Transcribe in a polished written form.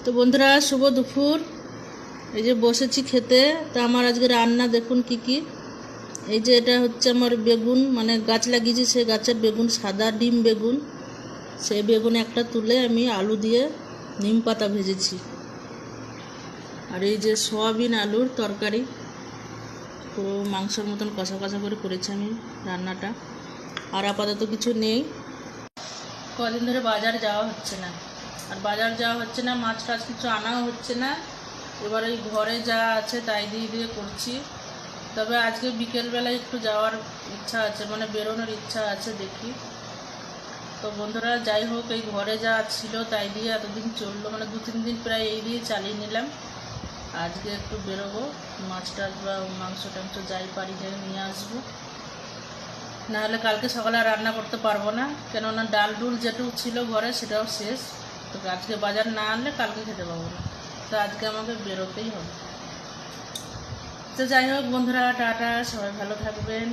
তো বন্ধুরা শুভ দুপুর। এই যে বসেছি খেতে। তো আমার আজকে রান্না দেখুন কি কি। এই যে এটা হচ্ছে আমার বেগুন, মানে গাছ লাগিয়েছি, সেই গাছের বেগুন, সাদা ডিম বেগুন। সেই বেগুন একটা তুলে আমি আলু দিয়ে নিম পাতা ভেজেছি। আর এই যে সয়াবিন আলুর তরকারি, পুরো মাংসের মতন কষা কষা করে করেছি আমি রান্নাটা। আর আপাতত কিছু নেই, কদিন ধরে বাজার যাওয়া হচ্ছে না। আর বাজার যাওয়া হচ্ছে না, মাছ টাছ কিছু আনাও হচ্ছে না। এবার এই ঘরে যা আছে তাই দিয়ে দিয়ে করছি। তবে আজকে বিকেলবেলায় একটু যাওয়ার ইচ্ছা আছে, মানে বেরোনোর ইচ্ছা আছে, দেখি। তো বন্ধুরা যাই হোক, এই ঘরে যা ছিল তাই দিয়ে এতদিন চললো, মানে 2-3 দিন প্রায় এই দিয়ে চালিয়ে নিলাম। আজকে একটু বেরোবো, মাছ টাছ বা মাংস টাংস যাই পারি যাই নিয়ে আসবো। নাহলে কালকে সকালে আর রান্না করতে পারবো না, কেননা ডাল ডুল যেটুকু ছিল ঘরে সেটাও শেষ। তো আজকে বাজার না আনলে কালকে খেতে পাবো না, তো আজকে আমাকে বেরোতেই হবে। তো যাই হোক বন্ধুরা, টাটা, সবাই ভালো থাকবেন।